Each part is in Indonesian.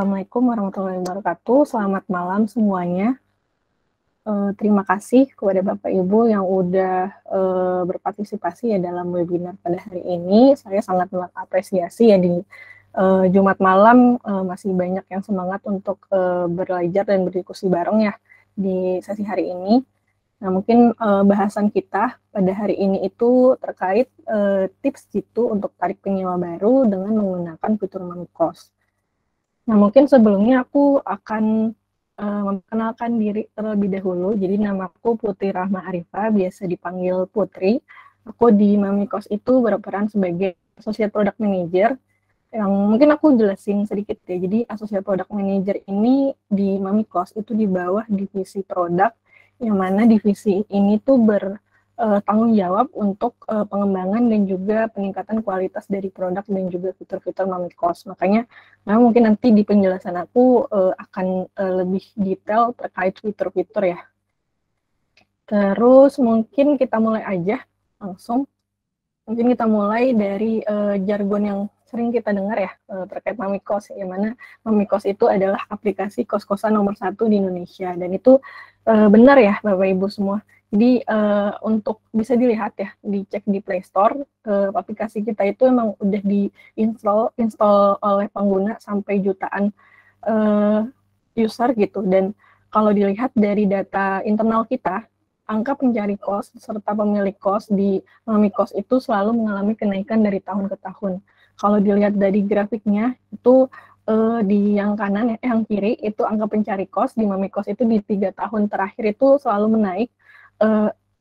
Assalamualaikum warahmatullahi wabarakatuh. Selamat malam semuanya. Terima kasih kepada Bapak Ibu yang udah berpartisipasi ya dalam webinar pada hari ini. Saya sangat mengapresiasi ya di Jumat malam masih banyak yang semangat untuk belajar dan berdiskusi bareng ya di sesi hari ini. Nah, mungkin bahasan kita pada hari ini itu terkait tips jitu untuk tarik penyewa baru dengan menggunakan fitur Mamikos. Nah, mungkin sebelumnya aku akan memperkenalkan diri terlebih dahulu. Jadi namaku Putri Rahma Arifah, biasa dipanggil Putri. Aku di Mamikos itu berperan sebagai Associate Product Manager. Yang mungkin aku jelasin sedikit ya. Jadi Associate Product Manager ini di Mamikos itu di bawah divisi produk, yang mana divisi ini tuh bertanggung jawab untuk pengembangan dan juga peningkatan kualitas dari produk dan juga fitur-fitur Mamikos. Makanya mungkin nanti di penjelasan aku akan lebih detail terkait fitur-fitur ya. Terus mungkin kita mulai aja langsung. Mungkin kita mulai dari jargon yang sering kita dengar ya terkait Mamikos, yang mana Mamikos itu adalah aplikasi kos-kosan nomor 1 di Indonesia, dan itu benar ya Bapak Ibu semua. Jadi untuk bisa dilihat ya, dicek di Play Store, aplikasi kita itu emang udah install oleh pengguna sampai jutaan user gitu. Dan kalau dilihat dari data internal kita, angka pencari kos serta pemilik kos di Mamikos itu selalu mengalami kenaikan dari tahun ke tahun. Kalau dilihat dari grafiknya itu di yang kanan, yang kiri itu angka pencari kos di Mamikos itu di 3 tahun terakhir itu selalu menaik,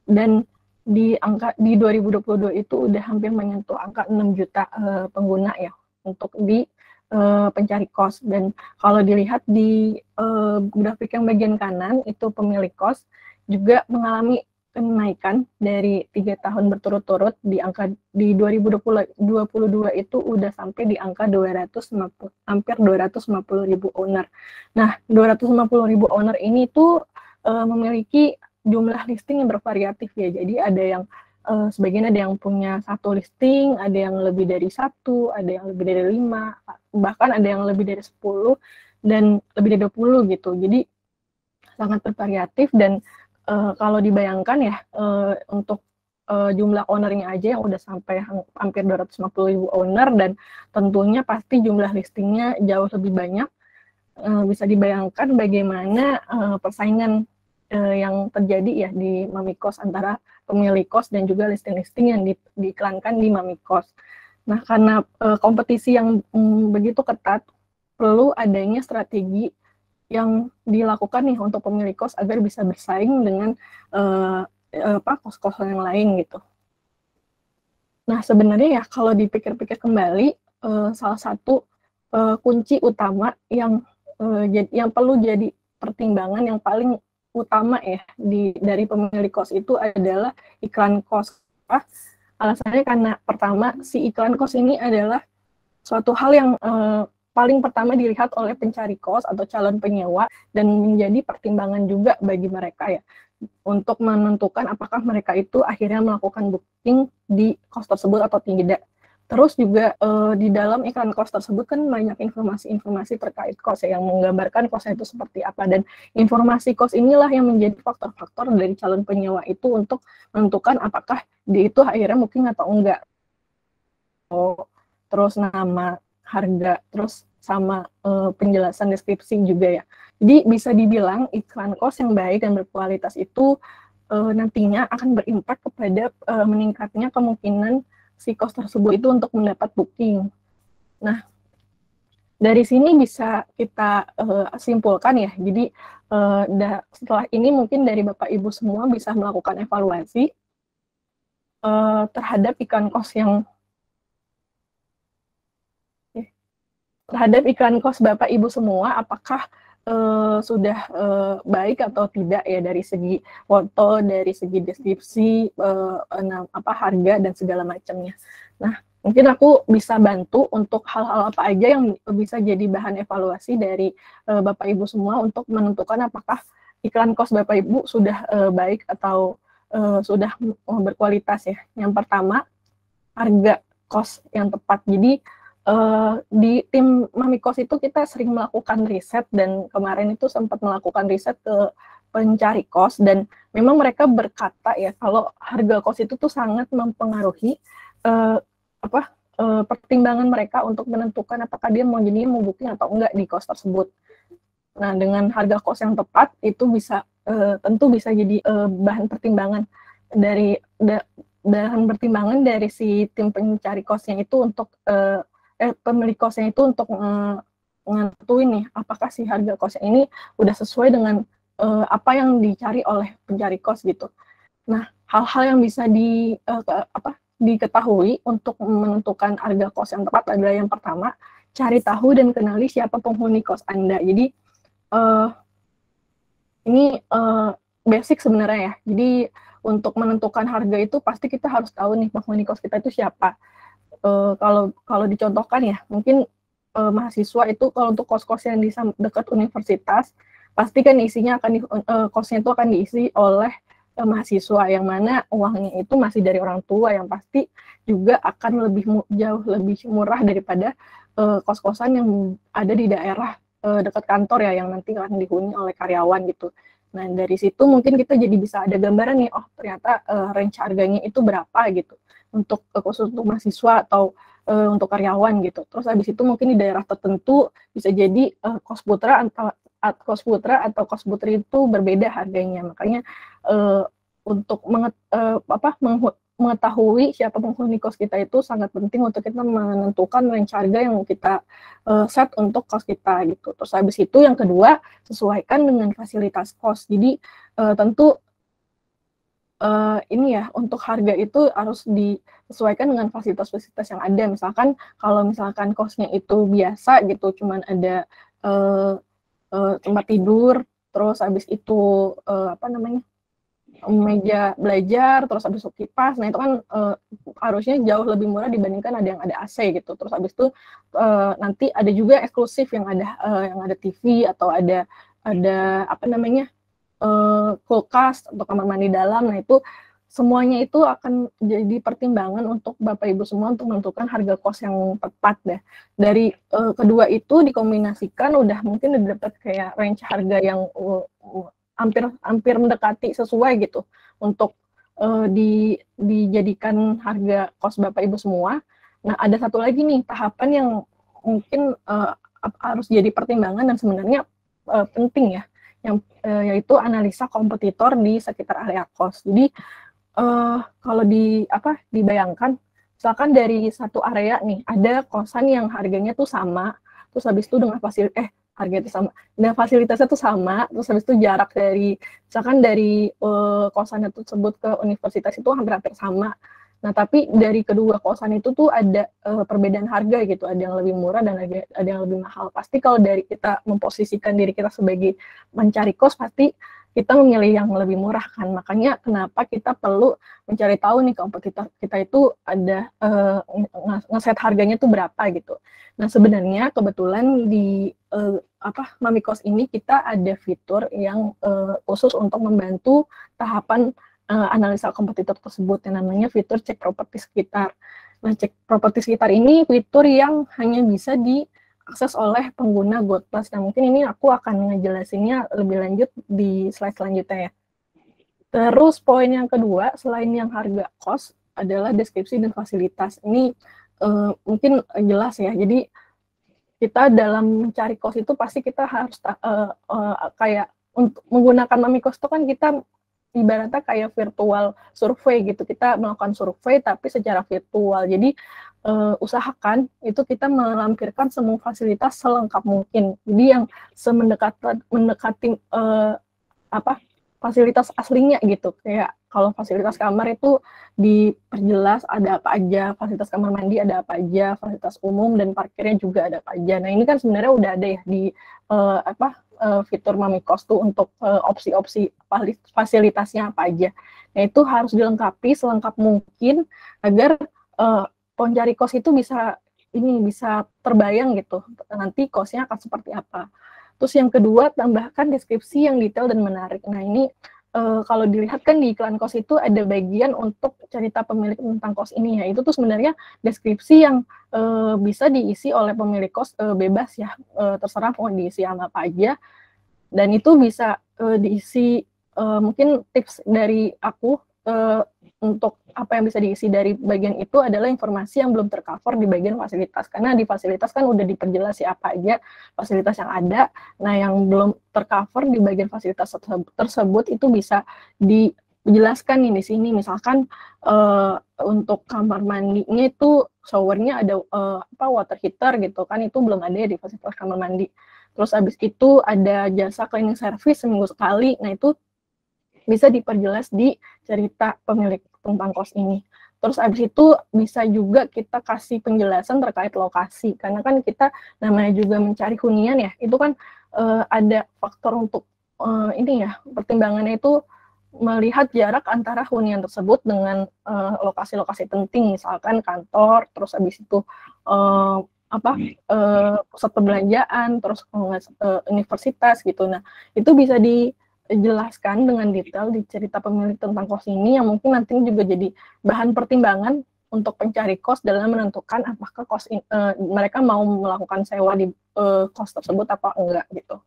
dan di 2022 itu udah hampir menyentuh angka 6 juta pengguna ya untuk di pencari kos. Dan kalau dilihat di grafik yang bagian kanan itu pemilik kos juga mengalami kenaikan dari 3 tahun berturut-turut. Di 2022 itu udah sampai di angka hampir 250.000 owner. Nah, 250.000 owner ini tuh memiliki jumlah listing yang bervariatif ya. Jadi ada yang sebagian ada yang punya 1 listing, ada yang lebih dari 1, ada yang lebih dari 5, bahkan ada yang lebih dari 10 dan lebih dari 20 gitu. Jadi sangat bervariatif. Dan kalau dibayangkan ya untuk jumlah ownernya aja yang udah sampai hampir 250.000 owner, dan tentunya pasti jumlah listingnya jauh lebih banyak. Bisa dibayangkan bagaimana persaingan yang terjadi ya di Mamikos antara pemilik kos dan juga listing-listing yang diiklankan di Mamikos. Nah, karena kompetisi yang begitu ketat, perlu adanya strategi yang dilakukan nih untuk pemilik kos agar bisa bersaing dengan kos-kos yang lain gitu. Nah, sebenarnya ya kalau dipikir-pikir kembali, salah satu kunci utama yang perlu jadi pertimbangan yang paling utama ya dari pemilik kos itu adalah iklan kos. Alasannya karena pertama, si iklan kos ini adalah suatu hal yang paling pertama dilihat oleh pencari kos atau calon penyewa, dan menjadi pertimbangan juga bagi mereka ya untuk menentukan apakah mereka itu akhirnya melakukan booking di kos tersebut atau tidak. Terus juga di dalam iklan kos tersebut kan banyak informasi-informasi terkait kos ya, yang menggambarkan kosnya itu seperti apa, dan informasi kos inilah yang menjadi faktor-faktor dari calon penyewa itu untuk menentukan apakah dia itu akhirnya booking atau enggak. Terus nama, harga, terus sama penjelasan deskripsi juga ya. Jadi bisa dibilang iklan kos yang baik dan berkualitas itu nantinya akan berimpak kepada meningkatnya kemungkinan si kos tersebut itu untuk mendapat booking. Nah, dari sini bisa kita simpulkan ya. Jadi setelah ini mungkin dari Bapak Ibu semua bisa melakukan evaluasi terhadap iklan kos Bapak Ibu semua, apakah sudah baik atau tidak ya dari segi foto, dari segi deskripsi, harga dan segala macamnya. Nah, mungkin aku bisa bantu untuk hal-hal apa aja yang bisa jadi bahan evaluasi dari Bapak Ibu semua untuk menentukan apakah iklan kos Bapak Ibu sudah baik atau sudah berkualitas ya. Yang pertama, harga kos yang tepat. Jadi di tim Mamikos itu kita sering melakukan riset, dan kemarin itu sempat melakukan riset ke pencari kos, dan memang mereka berkata ya kalau harga kos itu tuh sangat mempengaruhi pertimbangan mereka untuk menentukan apakah dia mau booking atau enggak di kos tersebut. Nah, dengan harga kos yang tepat itu bisa tentu bisa jadi bahan pertimbangan dari si tim pencari kosnya itu untuk pemilik kosnya itu untuk menentuin nih apakah si harga kosnya ini udah sesuai dengan apa yang dicari oleh pencari kos gitu. Nah, hal-hal yang bisa diketahui untuk menentukan harga kos yang tepat adalah yang pertama, cari tahu dan kenali siapa penghuni kos Anda. Jadi ini basic sebenarnya ya. Jadi untuk menentukan harga itu pasti kita harus tahu nih penghuni kos kita itu siapa. Kalau dicontohkan ya, mungkin mahasiswa itu kalau untuk kos-kos yang di dekat universitas, pasti kan isinya kosnya itu akan diisi oleh mahasiswa, yang mana uangnya itu masih dari orang tua, yang pasti juga akan jauh lebih murah daripada kos-kosan yang ada di daerah dekat kantor ya, yang nanti akan dihuni oleh karyawan gitu. Nah, dari situ mungkin kita jadi bisa ada gambaran nih, oh ternyata range harganya itu berapa gitu untuk khusus untuk mahasiswa atau untuk karyawan gitu. Terus habis itu mungkin di daerah tertentu bisa jadi kos putra atau kos putri itu berbeda harganya. Makanya untuk mengetahui siapa penghuni kos kita itu sangat penting untuk kita menentukan range harga yang kita set untuk kos kita gitu. Terus habis itu yang kedua, sesuaikan dengan fasilitas kos. Jadi tentu ini ya, untuk harga itu harus disesuaikan dengan fasilitas-fasilitas yang ada. Misalkan kalau misalkan kosnya itu biasa gitu, cuman ada tempat tidur, terus habis itu meja belajar, terus habis itu kipas. Nah, itu kan harusnya jauh lebih murah dibandingkan ada yang ada AC gitu. Terus habis itu nanti ada juga eksklusif yang ada TV atau ada kulkas untuk kamar mandi dalam. Nah, itu semuanya itu akan jadi pertimbangan untuk Bapak Ibu semua untuk menentukan harga kos yang tepat deh. Dari kedua itu dikombinasikan udah mungkin dapat kayak range harga yang hampir mendekati sesuai gitu untuk dijadikan harga kos Bapak Ibu semua. Nah, ada satu lagi nih tahapan yang mungkin harus jadi pertimbangan dan sebenarnya penting ya, yaitu analisa kompetitor di sekitar area kos. Jadi kalau dibayangkan, misalkan dari satu area nih ada kosan yang harganya tuh sama, terus habis itu dengan harga itu sama, dan fasilitasnya tuh sama, terus habis itu jarak misalkan dari kosan tersebut ke universitas itu hampir-hampir sama. Nah, tapi dari kedua kosan itu tuh ada perbedaan harga gitu, ada yang lebih murah dan ada yang lebih mahal. Pasti kalau dari kita memposisikan diri kita sebagai mencari kos, pasti kita memilih yang lebih murah kan. Makanya kenapa kita perlu mencari tahu nih kompetitor kita itu ada ngeset harganya tuh berapa gitu. Nah, sebenarnya kebetulan di Mamikos ini kita ada fitur yang khusus untuk membantu tahapan analisa kompetitor tersebut, yang namanya fitur cek properti sekitar. Nah, cek properti sekitar ini fitur yang hanya bisa diakses oleh pengguna GoPlus. Nah, mungkin ini aku akan ngejelasinnya lebih lanjut di slide selanjutnya ya. Terus poin yang kedua, selain yang harga kos, adalah deskripsi dan fasilitas. Ini mungkin jelas ya, jadi kita dalam mencari kos itu pasti kita harus kayak untuk menggunakan Mamikos itu kan kita ibaratnya kayak virtual survei gitu, kita melakukan survei tapi secara virtual. Jadi usahakan itu kita melampirkan semua fasilitas selengkap mungkin. Jadi yang mendekati fasilitas aslinya gitu. Kayak kalau fasilitas kamar itu diperjelas ada apa aja, fasilitas kamar mandi ada apa aja, fasilitas umum dan parkirnya juga ada apa aja. Nah, ini kan sebenarnya udah ada ya di fitur Mamikos tuh untuk opsi-opsi fasilitasnya apa aja. Nah, itu harus dilengkapi selengkap mungkin agar pencari kos itu bisa terbayang gitu, nanti kosnya akan seperti apa. Terus yang kedua, tambahkan deskripsi yang detail dan menarik. Nah, ini kalau dilihat kan di iklan kos itu ada bagian untuk cerita pemilik tentang kos ini ya, itu tuh sebenarnya deskripsi yang bisa diisi oleh pemilik kos bebas ya, terserah mau diisi sama apa aja, dan itu bisa diisi mungkin tips dari aku untuk apa yang bisa diisi dari bagian itu adalah informasi yang belum tercover di bagian fasilitas, karena di fasilitas kan udah diperjelas ya apa aja fasilitas yang ada. Nah, yang belum tercover di bagian fasilitas tersebut itu bisa dijelaskan nih di sini, misalkan untuk kamar mandinya itu showernya ada water heater gitu kan, itu belum ada ya di fasilitas kamar mandi. Terus abis itu ada jasa cleaning service seminggu sekali, nah itu bisa diperjelas di cerita pemilik tentang kos ini. Terus abis itu bisa juga kita kasih penjelasan terkait lokasi, karena kan kita namanya juga mencari hunian ya, itu kan ada faktor untuk ini ya, pertimbangannya itu melihat jarak antara hunian tersebut dengan lokasi-lokasi penting, misalkan kantor, terus abis itu pusat perbelanjaan, terus universitas gitu. Nah, itu bisa dijelaskan dengan detail di cerita pemilik tentang kos ini, yang mungkin nantinya juga jadi bahan pertimbangan untuk pencari kos dalam menentukan apakah mereka mau melakukan sewa di kos tersebut apa enggak gitu.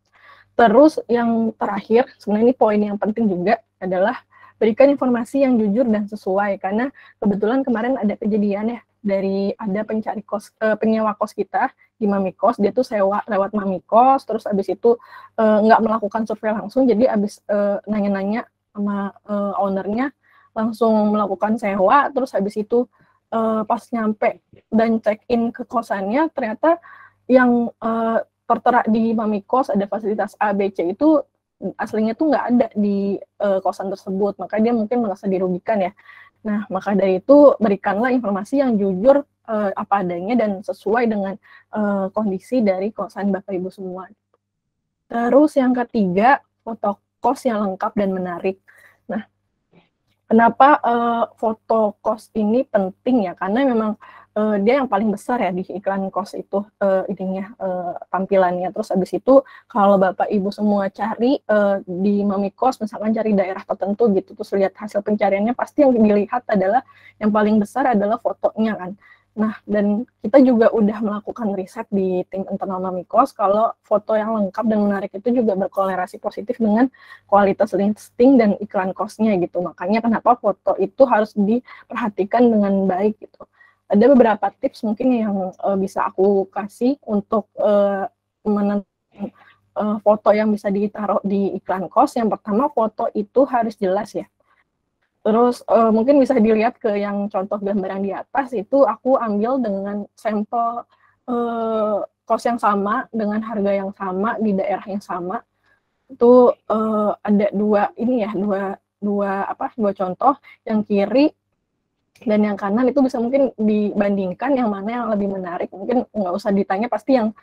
Terus yang terakhir, sebenarnya ini poin yang penting juga adalah berikan informasi yang jujur dan sesuai, karena kebetulan kemarin ada kejadian ya, dari ada penyewa kos kita di Mamikos, dia tuh sewa lewat Mamikos, terus abis itu nggak melakukan survei langsung, jadi abis nanya-nanya sama ownernya, langsung melakukan sewa, terus habis itu pas nyampe dan check-in ke kosannya, ternyata yang tertera di Mamikos ada fasilitas A, B, C itu aslinya tuh nggak ada di kosan tersebut, maka dia mungkin merasa dirugikan ya. Nah, maka dari itu berikanlah informasi yang jujur apa adanya dan sesuai dengan kondisi dari kosan Bapak Ibu semua. Terus yang ketiga, foto kos yang lengkap dan menarik. Nah, kenapa foto kos ini penting ya? Karena memang dia yang paling besar ya di iklan kos itu tampilannya. Terus abis itu kalau Bapak Ibu semua cari di Mamikos, misalkan cari daerah tertentu gitu, terus lihat hasil pencariannya, pasti yang dilihat adalah yang paling besar adalah fotonya kan. Nah, dan kita juga udah melakukan riset di tim internal Mamikos kalau foto yang lengkap dan menarik itu juga berkolerasi positif dengan kualitas listing dan iklan kosnya gitu. Makanya kenapa foto itu harus diperhatikan dengan baik gitu. Ada beberapa tips mungkin yang bisa aku kasih untuk menentukan foto yang bisa ditaruh di iklan kos. Yang pertama, foto itu harus jelas ya. Terus mungkin bisa dilihat ke yang contoh gambar yang di atas, itu aku ambil dengan sampel kos yang sama, dengan harga yang sama, di daerah yang sama. Itu ada dua contoh, yang kiri dan yang kanan itu bisa mungkin dibandingkan yang mana yang lebih menarik. Mungkin nggak usah ditanya, pasti yang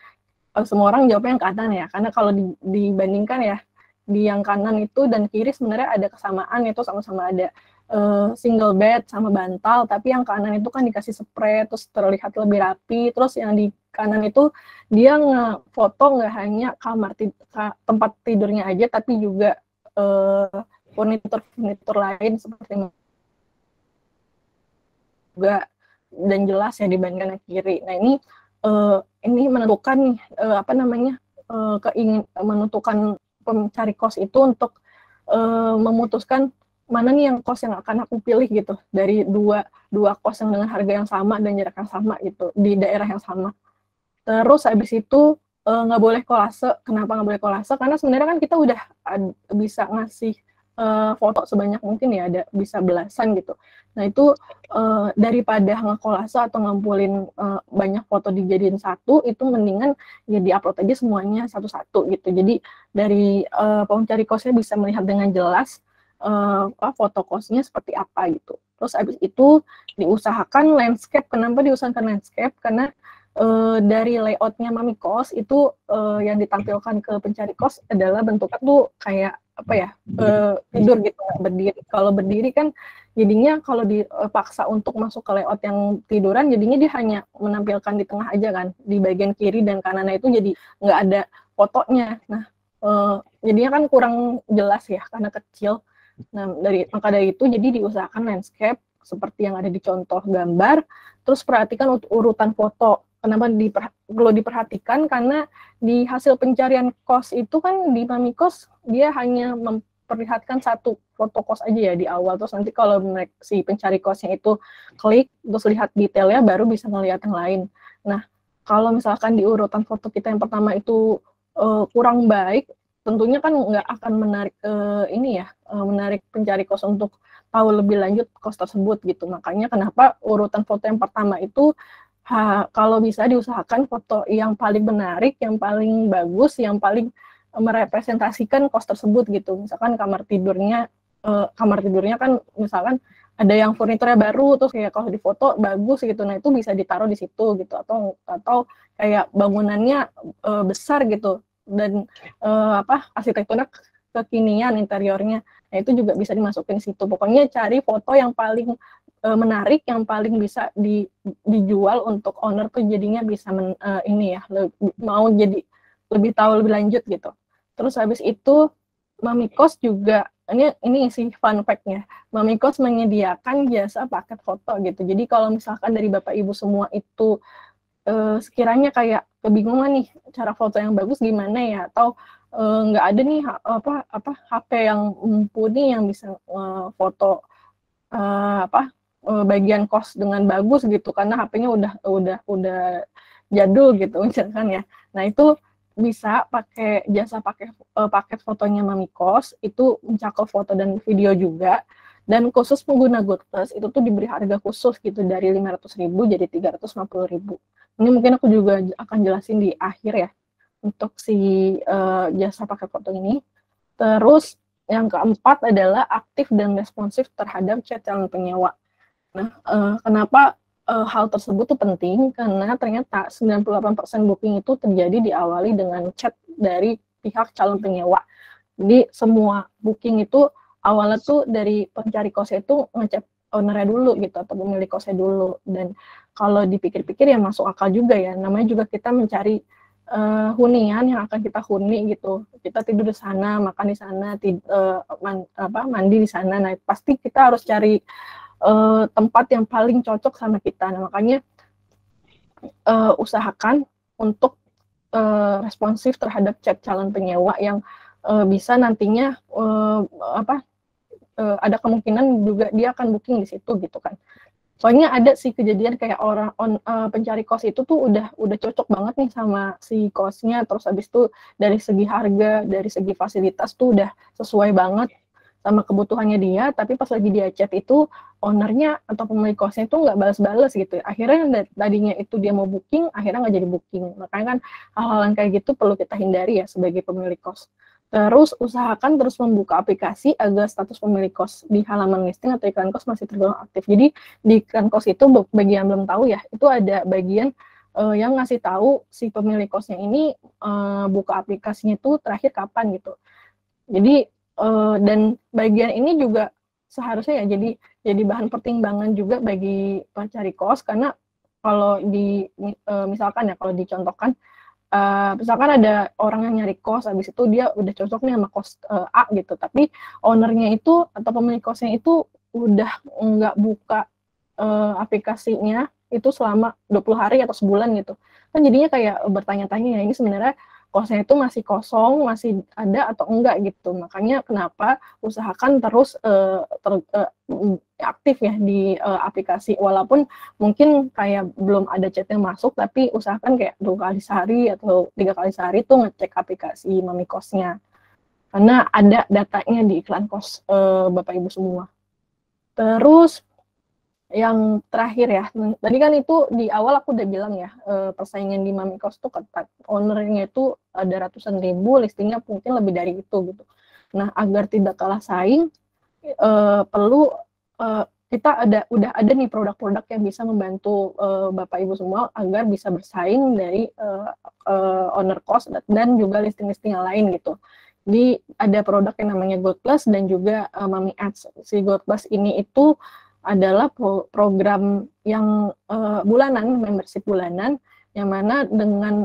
semua orang jawabnya yang kanan ya, karena kalau dibandingkan ya, di yang kanan itu dan kiri sebenarnya ada kesamaan, itu sama-sama ada single bed sama bantal, tapi yang kanan itu kan dikasih spray, terus terlihat lebih rapi. Terus yang di kanan itu dia ngefoto nggak hanya tempat tidurnya aja, tapi juga furnitur lain seperti juga, dan jelas ya dibandingkan yang kiri. Nah, ini menentukan menentukan pencari kos itu untuk memutuskan mana nih yang kos yang akan aku pilih gitu, dari dua kos yang dengan harga yang sama dan jarak yang sama gitu di daerah yang sama. Terus habis itu nggak boleh kolase. Kenapa nggak boleh kolase? Karena sebenarnya kan kita udah bisa ngasih foto sebanyak mungkin ya, ada bisa belasan gitu. Nah, itu daripada ngekolase atau ngumpulin banyak foto dijadiin satu, itu mendingan ya diupload aja semuanya satu-satu gitu. Jadi dari pencari kosnya bisa melihat dengan jelas foto kosnya seperti apa gitu. Terus abis itu diusahakan landscape. Kenapa diusahakan landscape? Karena dari layoutnya Mamikos itu yang ditampilkan ke pencari kos adalah bentuknya tuh kayak tidur gitu, berdiri. Kalau berdiri kan jadinya kalau dipaksa untuk masuk ke layout yang tiduran, jadinya dia hanya menampilkan di tengah aja kan, di bagian kiri dan kanannya itu jadi nggak ada fotonya. Nah, jadinya kan kurang jelas ya karena kecil. Nah, maka dari itu jadi diusahakan landscape seperti yang ada di contoh gambar, terus perhatikan urutan foto. Kenapa perlu diperhatikan? Karena di hasil pencarian kos itu kan di Mamikos dia hanya memperlihatkan satu foto kos aja ya di awal, terus nanti kalau si pencari kosnya itu klik terus lihat detailnya baru bisa melihat yang lain. Nah, kalau misalkan di urutan foto kita yang pertama itu kurang baik, tentunya kan nggak akan menarik menarik pencari kos untuk tahu lebih lanjut kos tersebut gitu. Makanya kenapa urutan foto yang pertama itu kalau bisa diusahakan foto yang paling menarik, yang paling bagus, yang paling merepresentasikan kos tersebut gitu. Misalkan kamar tidurnya kan misalkan ada yang furniturnya baru, terus kayak kalau di foto bagus gitu, nah itu bisa ditaruh di situ gitu, atau kayak bangunannya besar gitu dan arsitekturnya kekinian interiornya, nah itu juga bisa dimasukin di situ. Pokoknya cari foto yang paling menarik, yang paling bisa dijual untuk owner tuh jadinya bisa mau jadi lebih tahu lebih lanjut gitu. Terus habis itu Mamikos juga ini sih fun fact-nya. Mamikos menyediakan jasa paket foto gitu. Jadi kalau misalkan dari Bapak Ibu semua itu sekiranya kayak kebingungan nih cara foto yang bagus gimana ya, atau nggak ada nih HP yang mumpuni yang bisa foto bagian kos dengan bagus gitu karena HP-nya udah jadul gitu misalkan ya. Nah, itu bisa pakai jasa paket fotonya Mamikos, itu mencakup foto dan video juga. Dan khusus pengguna GoodPlus itu tuh diberi harga khusus gitu dari 500.000 jadi 350.000. Ini mungkin aku juga akan jelasin di akhir ya untuk si jasa paket foto ini. Terus yang keempat adalah aktif dan responsif terhadap chat calon penyewa. Nah, kenapa hal tersebut tuh penting? Karena ternyata 98% booking itu terjadi diawali dengan chat dari pihak calon penyewa. Jadi semua booking itu awalnya tuh dari pencari kosnya itu ngechat ownernya dulu gitu, atau pemilik kosnya dulu. Dan kalau dipikir-pikir ya masuk akal juga ya, namanya juga kita mencari hunian yang akan kita huni gitu. Kita tidur di sana, makan di sana, mandi di sana. Nah, pasti kita harus cari tempat yang paling cocok sama kita. Nah, makanya usahakan untuk responsif terhadap chat calon penyewa yang bisa nantinya ada kemungkinan juga dia akan booking di situ gitu kan. Soalnya ada sih kejadian kayak pencari kos itu tuh udah cocok banget nih sama si kosnya, terus habis itu dari segi harga, dari segi fasilitas tuh udah sesuai banget sama kebutuhannya dia, tapi pas lagi dia chat itu ownernya atau pemilik kosnya itu nggak balas-balas gitu. Akhirnya tadinya itu dia mau booking, akhirnya nggak jadi booking. Makanya kan hal-hal yang kayak gitu perlu kita hindari ya sebagai pemilik kos. Terus usahakan terus membuka aplikasi agar status pemilik kos di halaman listing atau iklan kos masih tergolong aktif. Jadi di iklan kos itu bagi yang belum tahu ya, itu ada bagian yang ngasih tahu si pemilik kosnya ini buka aplikasinya itu terakhir kapan gitu. Jadi dan bagian ini juga seharusnya ya jadi bahan pertimbangan juga bagi pencari kos, karena kalau misalkan ya kalau dicontohkan misalkan ada orang yang nyari kos, habis itu dia udah cocok nih sama kos A gitu, tapi ownernya itu atau pemilik kosnya itu udah nggak buka aplikasinya itu selama 20 hari atau sebulan gitu. Kan jadinya kayak bertanya-tanya ya, ini sebenarnya kosnya itu masih kosong, masih ada atau enggak gitu. Makanya kenapa usahakan terus aktif ya di aplikasi, walaupun mungkin kayak belum ada chat yang masuk, tapi usahakan kayak 2 kali sehari atau 3 kali sehari tuh ngecek aplikasi Mamikosnya. Karena ada datanya di iklan kos Bapak Ibu semua. Terus yang terakhir ya, tadi kan itu di awal aku udah bilang ya, persaingan di Mamikos tuh ketat. Ownernya itu ada ratusan ribu, listingnya mungkin lebih dari itu gitu. Nah, agar tidak kalah saing, perlu kita udah ada nih produk-produk yang bisa membantu Bapak Ibu semua agar bisa bersaing dari owner kos dan juga listing-listing yang lain gitu. Jadi ada produk yang namanya GoodPlus dan juga Mami Ads. Si GoodPlus ini itu adalah program yang bulanan, membership bulanan, yang mana dengan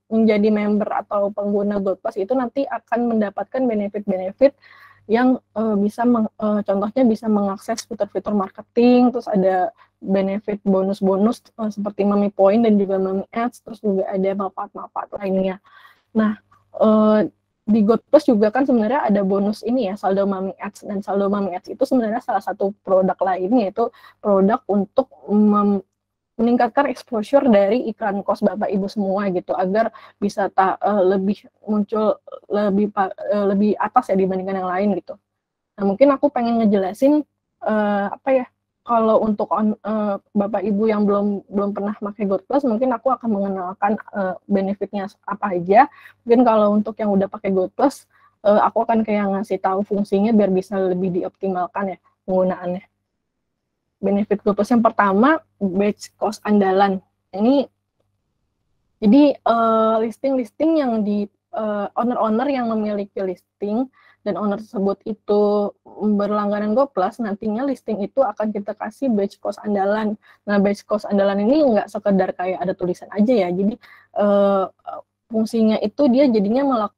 menjadi member atau pengguna GoodPlus itu nanti akan mendapatkan benefit-benefit yang contohnya bisa mengakses fitur-fitur marketing, terus ada benefit bonus-bonus seperti Mami Point dan juga Mami Ads, terus juga ada manfaat-manfaat lainnya. Nah, di God Plus juga kan sebenarnya ada bonus ini ya, saldo Mami Ads, dan saldo Mami Ads itu sebenarnya salah satu produk lainnya, yaitu produk untuk meningkatkan exposure dari iklan kos Bapak Ibu semua gitu, agar bisa lebih muncul lebih atas ya dibandingkan yang lain gitu. Nah, mungkin aku pengen ngejelasin apa ya, kalau untuk Bapak Ibu yang belum pernah pakai God Plus, mungkin aku akan mengenalkan benefitnya apa aja. Mungkin kalau untuk yang udah pakai God Plus, aku akan kayak ngasih tahu fungsinya biar bisa lebih dioptimalkan ya penggunaannya. Benefit God Plus yang pertama, batch cost andalan. Ini jadi listing-listing yang di owner-owner yang memiliki listing dan owner tersebut itu berlangganan God Plus, nantinya listing itu akan kita kasih batch cost andalan. Nah, batch cost andalan ini nggak sekedar kayak ada tulisan aja ya, jadi fungsinya itu dia jadinya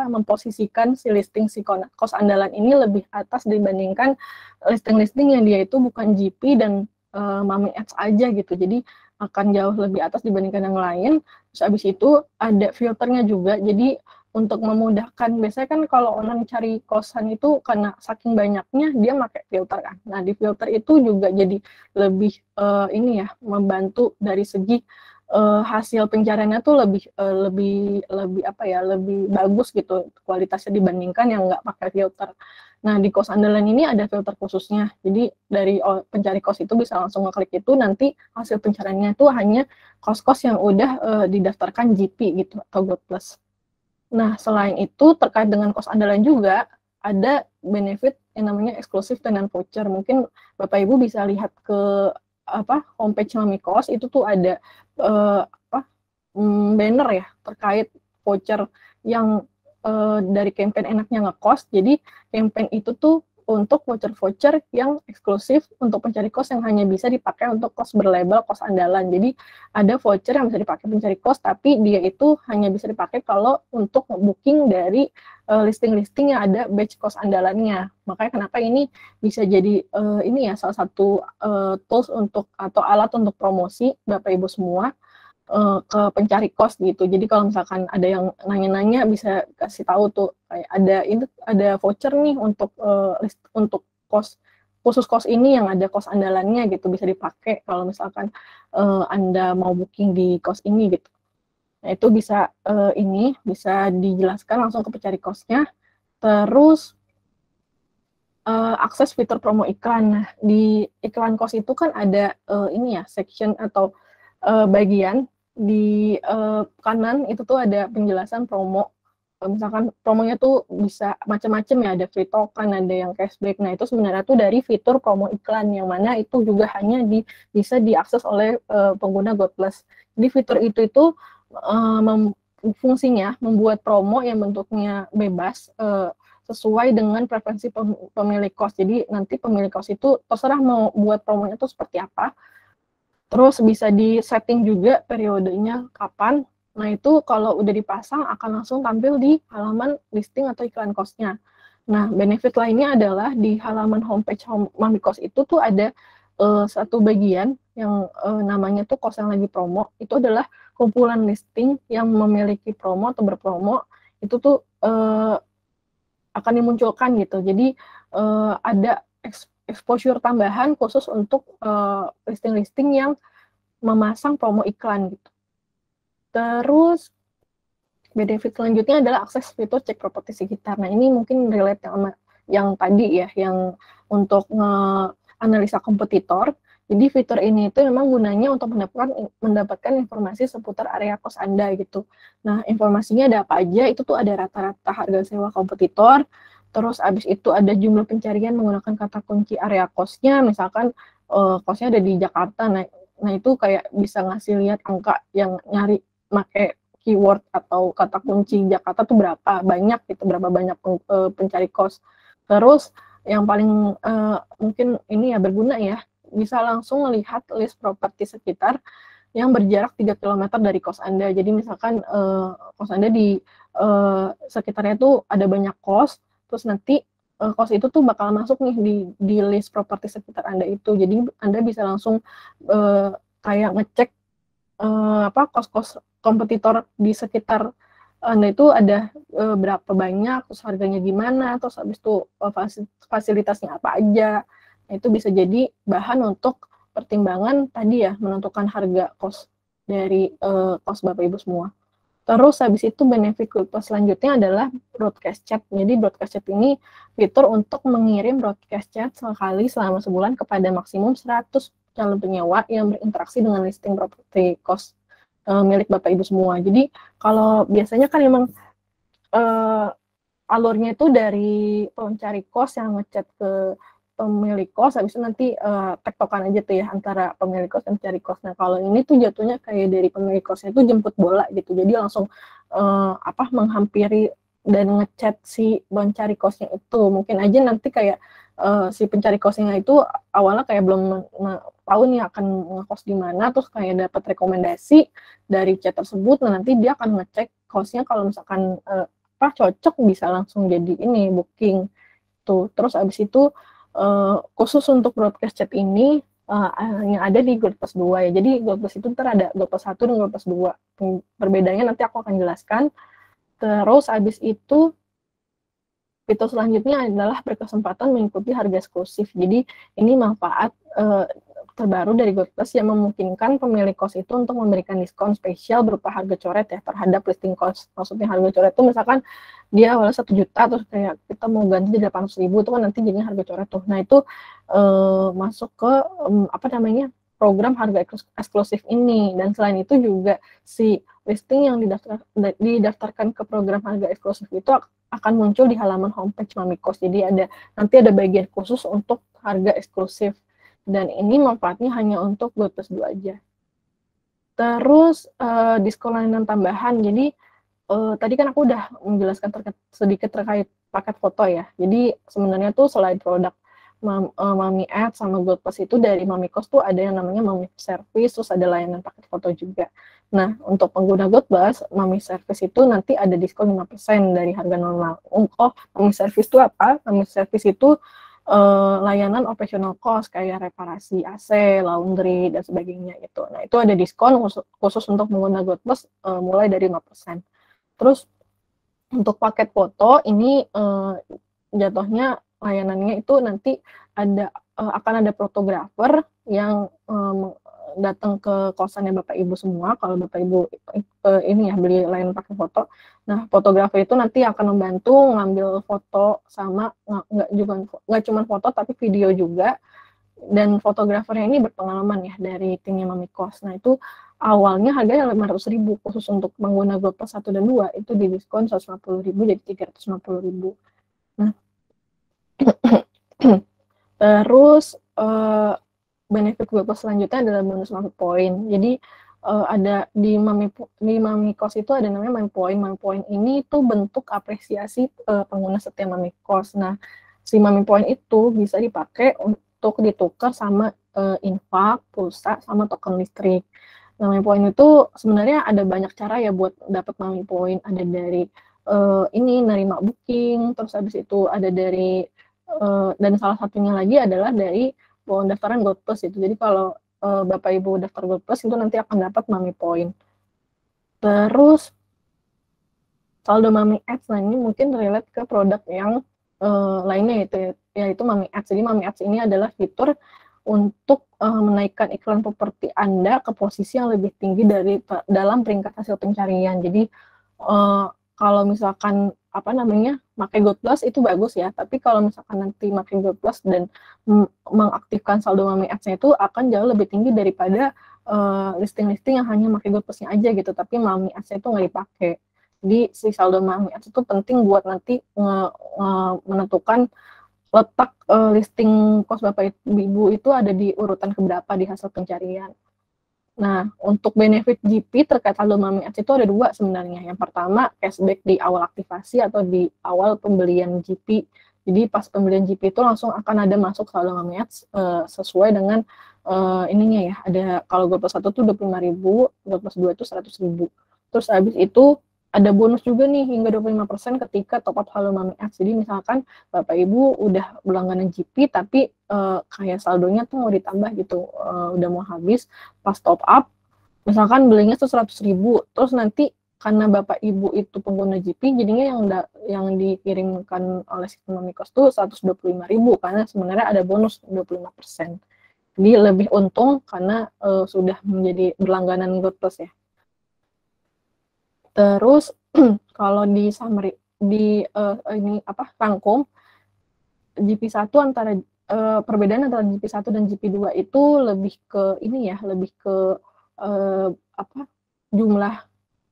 memposisikan si listing si kos andalan ini lebih atas dibandingkan listing-listing yang dia itu bukan GP dan Mami Ads aja gitu. Jadi akan jauh lebih atas dibandingkan yang lain. Terus abis itu ada filternya juga. Jadi untuk memudahkan, biasanya kan kalau orang cari kosan itu karena saking banyaknya dia pakai filter kan. Nah, di filter itu juga jadi lebih ini ya, membantu dari segi hasil pencariannya tuh lebih apa ya, lebih bagus gitu kualitasnya dibandingkan yang nggak pakai filter. Nah, di kos andalan ini ada filter khususnya. Jadi dari pencari kos itu bisa langsung ngeklik itu, nanti hasil pencariannya itu hanya kos-kos yang udah didaftarkan GP gitu atau God Plus. Nah, selain itu terkait dengan kos andalan juga ada benefit yang namanya eksklusif tenant voucher. Mungkin Bapak Ibu bisa lihat ke homepage Mami Kos, itu tuh ada banner ya terkait voucher yang dari campaign enaknya ngekos. Jadi campaign itu tuh untuk voucher-voucher yang eksklusif untuk pencari kos yang hanya bisa dipakai untuk kos berlabel kos andalan. Jadi ada voucher yang bisa dipakai pencari kos, tapi dia itu hanya bisa dipakai kalau untuk booking dari listing-listing yang ada batch kos andalannya. Makanya kenapa ini bisa jadi ini ya salah satu tools untuk atau alat untuk promosi Bapak Ibu semua ke pencari kos gitu. Jadi kalau misalkan ada yang nanya-nanya bisa kasih tahu tuh kayak ada voucher nih untuk untuk kos khusus kos ini yang ada kos andalannya gitu, bisa dipakai kalau misalkan Anda mau booking di kos ini gitu. Nah, itu bisa ini bisa dijelaskan langsung ke pencari kosnya. Terus akses fitur promo iklan. Nah, di iklan kos itu kan ada ini ya, section atau bagian di kanan itu tuh ada penjelasan promo. Misalkan promonya tuh bisa macam-macam ya, ada free token, ada yang cashback. Nah, itu sebenarnya tuh dari fitur promo iklan yang mana itu juga hanya bisa diakses oleh pengguna God Plus. Jadi fitur itu fungsinya membuat promo yang bentuknya bebas sesuai dengan preferensi pemilik kos. Jadi nanti pemilik kos itu terserah mau buat promonya itu seperti apa. Terus bisa di setting juga periodenya kapan. Nah, itu kalau udah dipasang akan langsung tampil di halaman listing atau iklan kosnya. Nah, benefit lainnya adalah di halaman homepage Mami Kos itu tuh ada satu bagian yang namanya tuh kos yang lagi promo. Itu adalah kumpulan listing yang memiliki promo atau berpromo. Itu tuh akan dimunculkan gitu. Jadi ada exposure tambahan khusus untuk listing-listing yang memasang promo iklan gitu. Terus benefit selanjutnya adalah akses fitur cek properti sekitar. Nah, ini mungkin relate sama yang tadi ya, yang untuk analisa kompetitor. Jadi fitur ini itu memang gunanya untuk mendapatkan informasi seputar area kos Anda gitu. Nah, informasinya ada apa aja, itu tuh ada rata-rata harga sewa kompetitor, terus abis itu ada jumlah pencarian menggunakan kata kunci area kosnya, misalkan kosnya ada di Jakarta, nah itu kayak bisa ngasih lihat angka yang nyari pakai keyword atau kata kunci Jakarta tuh berapa banyak gitu, berapa banyak pencari kos. Terus yang paling mungkin ini ya berguna ya, bisa langsung melihat list properti sekitar yang berjarak 3 km dari kos Anda. Jadi misalkan kos Anda di sekitarnya tuh ada banyak kos, Terus nanti kos itu tuh bakal masuk nih di list properti sekitar Anda itu. Jadi Anda bisa langsung kayak ngecek kos-kos kompetitor di sekitar Anda itu ada berapa banyak, terus harganya gimana, terus habis itu fasilitasnya apa aja. Nah, itu bisa jadi bahan untuk pertimbangan tadi ya, menentukan harga kos dari kos Bapak Ibu semua. Terus habis itu benefit Goodpass selanjutnya adalah broadcast chat. Jadi broadcast chat ini fitur untuk mengirim broadcast chat sekali selama sebulan kepada maksimum 100 calon penyewa yang berinteraksi dengan listing properti kos milik Bapak Ibu semua. Jadi kalau biasanya kan memang alurnya itu dari pencari kos yang ngechat ke pemilik kos, habis itu nanti tektokan aja tuh ya antara pemilik kos dan pencari kos. Nah kalau ini tuh jatuhnya kayak dari pemilik kosnya itu jemput bola gitu, jadi langsung menghampiri dan ngechat si pencari kosnya itu. Mungkin aja nanti kayak si pencari kosnya itu awalnya kayak belum tahu nih akan ngekos di mana, terus kayak dapat rekomendasi dari chat tersebut. Nah nanti dia akan ngecek kosnya, kalau misalkan cocok bisa langsung jadi ini booking tuh. Terus abis itu khusus untuk broadcast chat ini yang ada di Goodpass 2 ya. Jadi Goodpass itu ada Goodpass 1 dan Goodpass 2. Perbedaannya nanti aku akan jelaskan. Terus abis itu fitur selanjutnya adalah berkesempatan mengikuti harga eksklusif. Jadi ini manfaat terbaru dari Goodpass yang memungkinkan pemilik kos itu untuk memberikan diskon spesial berupa harga coret ya terhadap listing kos. Maksudnya harga coret itu misalkan dia awalnya 1 juta, terus kayak kita mau ganti jadi 800.000, itu kan nanti jadinya harga coret tuh. Nah itu masuk ke program harga eksklusif ini. Dan selain itu juga si listing yang didaftarkan ke program harga eksklusif itu akan muncul di halaman homepage Mamikos. Jadi nanti ada bagian khusus untuk harga eksklusif. Dan ini manfaatnya hanya untuk Goodpass 2 aja. Terus diskon layanan tambahan. Jadi tadi kan aku udah menjelaskan sedikit terkait paket foto ya. Jadi sebenarnya tuh selain produk Mami Ads sama Goodpass itu dari Mamikos tuh ada yang namanya Mami Service, terus ada layanan paket foto juga. Nah, untuk pengguna Goodpass, Mami Service itu nanti ada diskon 5% dari harga normal. Mami Service itu apa? Mami Service itu layanan operational cost kayak reparasi AC, laundry, dan sebagainya itu. Nah, itu ada diskon khusus untuk pengguna Goodpass mulai dari 5%. Terus untuk paket foto ini jatuhnya layanannya itu nanti akan ada fotografer yang datang ke kosannya Bapak Ibu semua. Kalau Bapak Ibu ini ya beli layanan pakai foto, nah fotografer itu nanti akan membantu ngambil foto sama nggak cuma foto tapi video juga. Dan fotografernya ini berpengalaman ya dari timnya Mamikos. Nah itu awalnya harganya 500.000, khusus untuk pengguna Goodpass 1 dan 2 itu didiskon 150.000 jadi 350.000. Nah terus benefit Goodpass selanjutnya adalah bonus Mami Point. Jadi ada di Mamikos itu ada namanya Mami Point. Mami Point ini tuh bentuk apresiasi pengguna setia Mamikos. Nah si Mami Point itu bisa dipakai untuk ditukar sama infak, pulsa, sama token listrik. Nah, Mami Point itu sebenarnya ada banyak cara ya buat dapat Mami Point. Ada dari nerima booking, terus habis itu ada dari dan salah satunya lagi adalah dari pendaftaran Goodpass itu. Jadi kalau Bapak Ibu daftar Goodpass itu nanti akan dapat Mami Point. Terus saldo Mami Ads, nah ini mungkin relate ke produk yang lainnya yaitu Mami Ads. Jadi Mami Ads ini adalah fitur untuk menaikkan iklan properti Anda ke posisi yang lebih tinggi dalam peringkat hasil pencarian. Jadi kalau misalkan pakai Goodpass itu bagus ya, tapi kalau misalkan nanti pakai Goodpass dan mengaktifkan saldo Mami Ads-nya itu akan jauh lebih tinggi daripada listing-listing yang hanya pakai Goodpass-nya aja gitu, tapi Mami Ads-nya itu nggak dipakai. Jadi si saldo Mami Ads itu penting buat nanti menentukan letak listing kos Bapak Ibu itu ada di urutan keberapa di hasil pencarian. Nah, untuk benefit GP terkait saldo Mami Ads itu ada 2 sebenarnya. Yang pertama, cashback di awal aktivasi atau di awal pembelian GP. Jadi pas pembelian GP itu langsung akan ada masuk saldo Mami Ads sesuai dengan ininya ya. Ada kalau Goodpass 1 tuh 25.000, Goodpass 2 itu 100.000. Terus habis itu ada bonus juga nih hingga 25% ketika top up saldo Mami Ads. Jadi misalkan Bapak Ibu udah berlangganan GP tapi kayak saldonya tuh mau ditambah gitu, udah mau habis pas top up, misalkan belinya tuh 100.000, terus nanti karena Bapak Ibu itu pengguna GP, jadinya yang dikirimkan oleh sistem Mamikos tuh 125.000 karena sebenarnya ada bonus 25%. Jadi lebih untung karena sudah menjadi berlangganan GoPlus ya. Terus kalau di summary di ini apa rangkum GP1 antara perbedaan antara GP1 dan GP2 itu lebih ke ini ya, lebih ke apa jumlah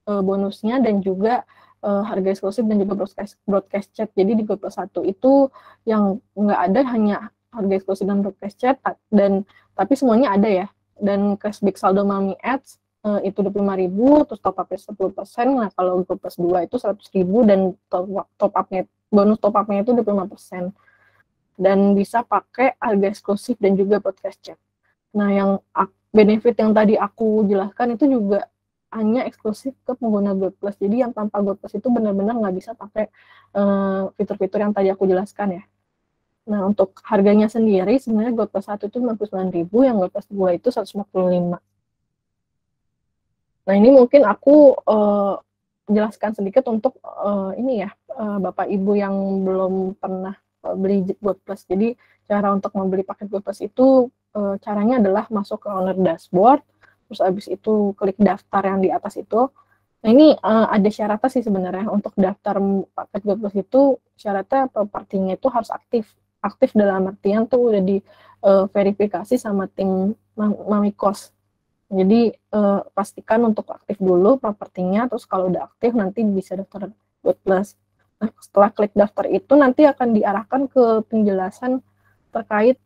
bonusnya dan juga harga eksklusif dan juga broadcast chat. Jadi di GoPlus 1 itu yang nggak ada hanya harga eksklusif dan broadcast chat dan tapi semuanya ada ya. Dan cashback saldo Mami Ads itu 25.000, terus top up-nya 10%. Nah, kalau GoPlus 2 itu 100.000 dan top up-nya bonus top up-nya itu 25%. Dan bisa pakai harga eksklusif dan juga broadcast chat. Nah, yang benefit yang tadi aku jelaskan itu juga hanya eksklusif ke pengguna GoPlus. Jadi yang tanpa GoPlus itu benar-benar nggak bisa pakai fitur-fitur yang tadi aku jelaskan ya. Nah, untuk harganya sendiri sebenarnya GoPlus 1 itu 99.000, yang GoPlus 2 itu 145. Nah, ini mungkin aku jelaskan sedikit untuk ini ya, Bapak Ibu yang belum pernah beli GoPlus. Jadi cara untuk membeli paket GoPlus itu caranya adalah masuk ke owner dashboard, terus habis itu klik daftar yang di atas itu. Nah, ini ada syaratnya sih sebenarnya untuk daftar paket GoPlus itu, syaratnya propertinya itu harus aktif. Aktif dalam artian tuh udah di verifikasi sama tim Mamikos. Jadi pastikan untuk aktif dulu propertinya, terus kalau udah aktif nanti bisa daftar GoPlus. Nah, setelah klik daftar itu nanti akan diarahkan ke penjelasan terkait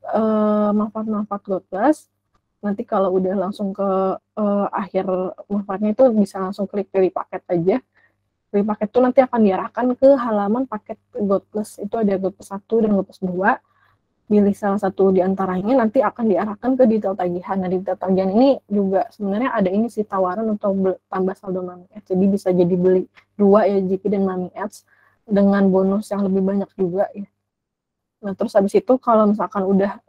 manfaat-manfaat GoPlus. Nanti kalau udah langsung ke akhir manfaatnya itu bisa langsung klik pilih paket aja. Pilih paket itu nanti akan diarahkan ke halaman paket GoPlus. Itu ada GoPlus 1 dan GoPlus 2. Pilih salah satu di antaranya, nanti akan diarahkan ke detail tagihan. Nah, di detail tagihan ini juga sebenarnya ada ini sih tawaran untuk tambah saldo Mami Ads. Jadi bisa jadi beli 2 ya, GP dan Mami Ads dengan bonus yang lebih banyak juga ya. Nah, terus habis itu kalau misalkan udah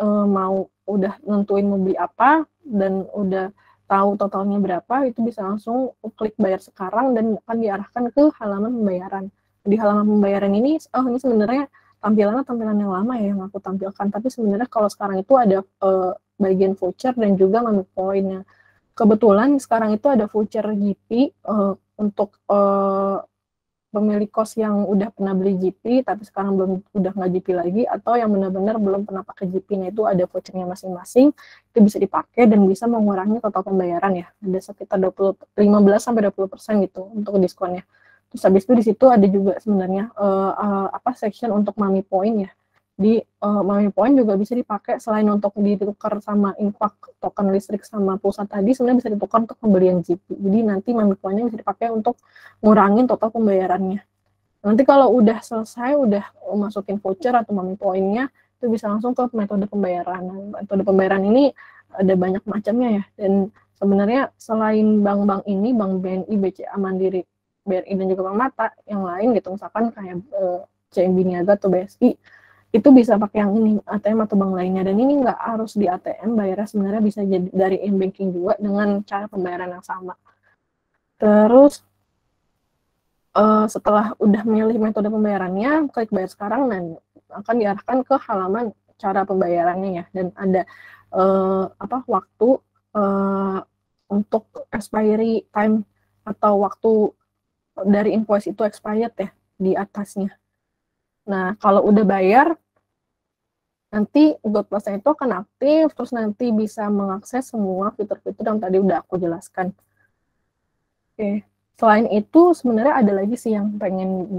udah nentuin mau beli apa dan udah tahu totalnya berapa, itu bisa langsung klik bayar sekarang dan akan diarahkan ke halaman pembayaran. Di halaman pembayaran ini sebenarnya tampilan yang lama ya yang aku tampilkan, tapi sebenarnya kalau sekarang itu ada bagian voucher dan juga Mami Point-nya. Kebetulan sekarang itu ada voucher GP untuk pemilik kos yang udah pernah beli GP tapi sekarang udah nggak GP lagi, atau yang benar-benar belum pernah pakai GP-nya, itu ada vouchernya masing-masing, itu bisa dipakai dan bisa mengurangi total pembayaran ya, ada sekitar 15-20% gitu untuk diskonnya. Terus habis itu di situ ada juga sebenarnya section untuk Mami Point ya. Di Mami Point juga bisa dipakai selain untuk ditukar sama infak token listrik sama pulsa tadi, sebenarnya bisa ditukar untuk pembelian GP. Jadi nanti Mami Point-nya bisa dipakai untuk ngurangin total pembayarannya. Nanti kalau udah selesai, udah masukin voucher atau Mami Point-nya, itu bisa langsung ke metode pembayaran. Nah, metode pembayaran ini ada banyak macamnya ya. Dan sebenarnya selain bank-bank ini, Bank BNI, BCA, Mandiri, BRI, dan juga Bank Mata, yang lain gitu, misalkan kayak CIMB Niaga atau BSI, itu bisa pakai yang ini, ATM atau bank lainnya. Dan ini nggak harus di ATM, bayarnya sebenarnya bisa jadi dari e-banking juga dengan cara pembayaran yang sama. Terus setelah udah milih metode pembayarannya, klik bayar sekarang dan akan diarahkan ke halaman cara pembayarannya ya. Dan ada waktu untuk expiry time atau waktu dari invoice itu expired ya di atasnya. Nah, kalau udah bayar, nanti GoPlus-nya itu akan aktif, terus nanti bisa mengakses semua fitur-fitur yang tadi udah aku jelaskan. Oke. Selain itu, sebenarnya ada lagi sih yang pengen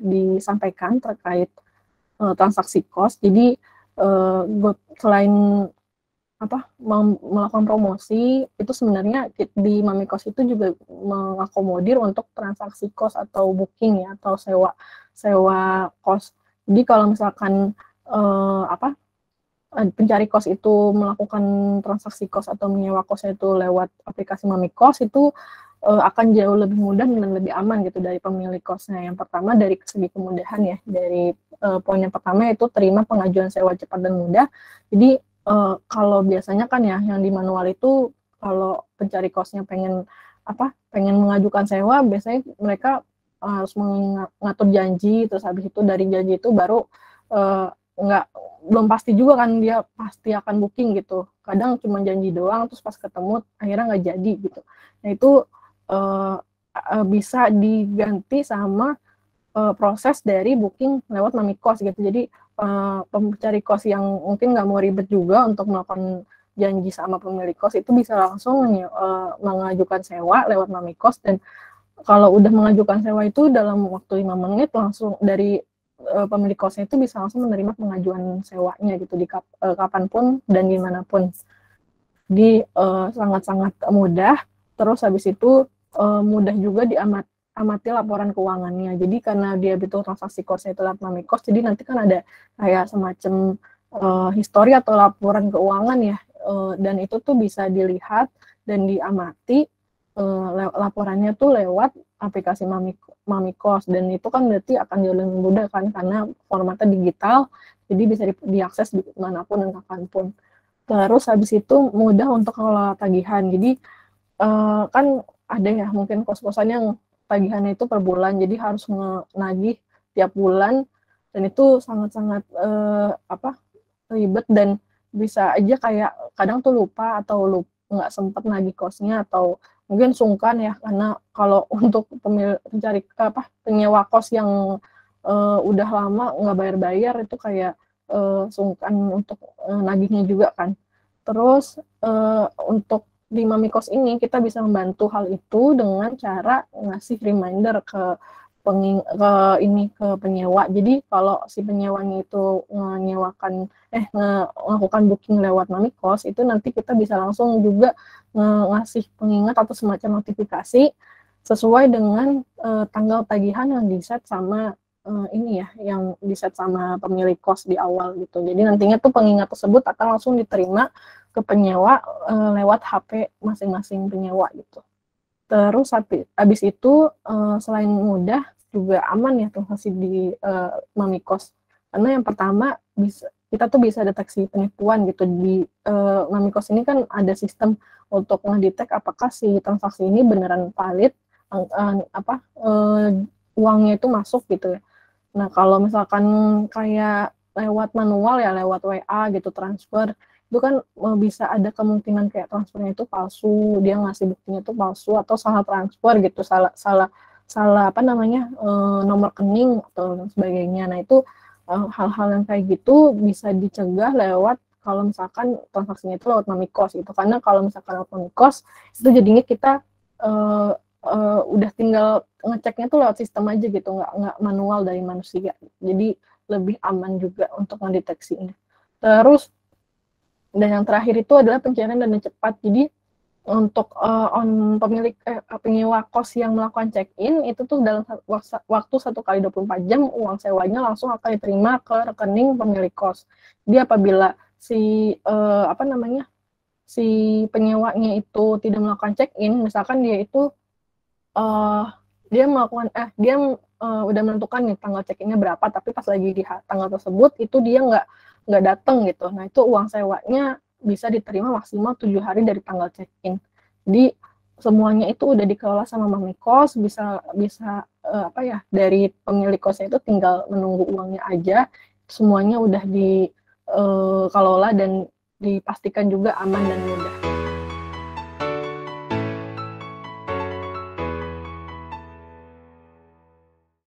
disampaikan terkait transaksi kos. Jadi, selain melakukan promosi, itu sebenarnya di Mamikos itu juga mengakomodir untuk transaksi kos atau booking ya, atau sewa kos. Jadi kalau misalkan pencari kos itu melakukan transaksi kos atau menyewa kosnya itu lewat aplikasi Mamikos, itu akan jauh lebih mudah dan lebih aman gitu dari pemilik kosnya. Yang pertama dari segi kemudahan ya, dari poin yang pertama itu terima pengajuan sewa cepat dan mudah. Jadi kalau biasanya kan ya yang di manual itu kalau pencari kosnya pengen mengajukan sewa, biasanya mereka harus mengatur janji, terus habis itu dari janji itu baru nggak belum pasti juga kan dia pasti akan booking gitu. Kadang cuma janji doang, terus pas ketemu akhirnya nggak jadi gitu. Nah itu bisa diganti sama proses dari booking lewat Mamikos gitu. Jadi pencari kos yang mungkin nggak mau ribet juga untuk melakukan janji sama pemilik kos itu bisa langsung mengajukan sewa lewat Mamikos, dan kalau udah mengajukan sewa itu dalam waktu 5 menit langsung dari pemilik kosnya itu bisa langsung menerima pengajuan sewanya gitu di kapanpun dan dimanapun. Jadi sangat-sangat mudah. Terus habis itu mudah juga amati laporan keuangannya. Jadi karena dia butuh transaksi kosnya itu lewat Mamikos, jadi nanti kan ada kayak semacam histori atau laporan keuangan ya, dan itu tuh bisa dilihat dan diamati laporannya tuh lewat aplikasi Mamikos, dan itu kan berarti akan jauh lebih mudah kan karena formatnya digital, jadi bisa diakses di manapun dan kapanpun. Terus habis itu mudah untuk kelola tagihan. Jadi kan ada ya mungkin kos-kosan yang tagihannya itu per bulan, jadi harus nagih tiap bulan, dan itu sangat-sangat ribet, dan bisa aja kayak kadang tuh lupa atau nggak sempat nagih kosnya, atau mungkin sungkan ya, karena kalau untuk penyewa kos yang udah lama nggak bayar-bayar itu kayak sungkan untuk nagihnya juga kan. Terus untuk di Mamikos ini kita bisa membantu hal itu dengan cara ngasih reminder ke penyewa. Jadi kalau si penyewanya itu melakukan booking lewat Mamikos, itu nanti kita bisa langsung juga ngasih pengingat atau semacam notifikasi sesuai dengan tanggal tagihan yang di-set sama yang di-set sama pemilik kos di awal gitu. Jadi nantinya tuh pengingat tersebut akan langsung diterima ke penyewa lewat HP masing-masing penyewa gitu. Terus habis itu selain mudah juga aman ya transaksi di Mamikos. Karena yang pertama kita tuh bisa deteksi penipuan gitu. Di Mamikos ini kan ada sistem untuk ngedetek apakah si transaksi ini beneran valid, uangnya itu masuk gitu ya. Nah, kalau misalkan kayak lewat manual ya, lewat WA gitu transfer, itu kan bisa ada kemungkinan kayak transfernya itu palsu, dia ngasih buktinya itu palsu, atau salah transfer gitu, salah nomor rekening atau sebagainya. Nah, itu hal-hal yang kayak gitu bisa dicegah lewat kalau misalkan transaksinya itu lewat Mamikos gitu. Karena kalau misalkan lewat Mamikos itu jadinya kita udah tinggal ngeceknya tuh lewat sistem aja gitu, nggak manual dari manusia. Jadi lebih aman juga untuk mendeteksinya. Terus dan yang terakhir itu adalah pencairan dana cepat. Jadi untuk penyewa kos yang melakukan check-in itu tuh dalam waktu 1x24 jam uang sewanya langsung akan diterima ke rekening pemilik kos. Jadi apabila si penyewanya itu tidak melakukan check-in, misalkan dia itu dia udah menentukan nih tanggal check-innya berapa, tapi pas lagi di tanggal tersebut itu dia nggak datang gitu. Nah, itu uang sewanya bisa diterima maksimal 7 hari dari tanggal check-in. Jadi semuanya itu udah dikelola sama Mamikos, bisa dari pemilik kosnya itu tinggal menunggu uangnya aja. Semuanya udah dikelola dan dipastikan juga aman dan mudah.